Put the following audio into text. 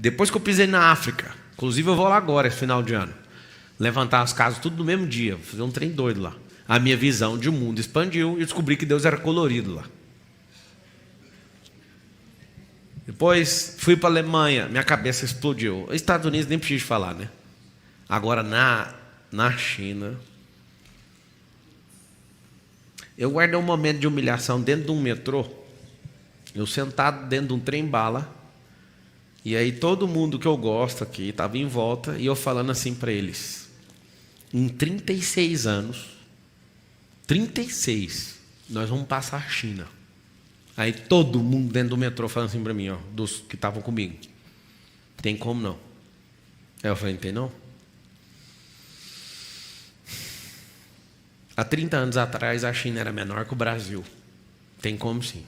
Depois que eu pisei na África, inclusive eu vou lá agora, esse final de ano, levantar as casas tudo no mesmo dia, fazer um trem doido lá. A minha visão de mundo expandiu e eu descobri que Deus era colorido lá. Depois fui para a Alemanha, minha cabeça explodiu. Estados Unidos nem preciso falar, né? Agora na China, eu guardei um momento de humilhação dentro de um metrô, eu sentado dentro de um trem-bala, e aí todo mundo que eu gosto aqui estava em volta, e eu falando assim para eles: em 36 anos, 36, nós vamos passar a China. Aí todo mundo dentro do metrô falando assim para mim, ó, dos que estavam comigo: tem como não? Aí eu falei: não tem não? Há 30 anos atrás a China era menor que o Brasil. Tem como sim.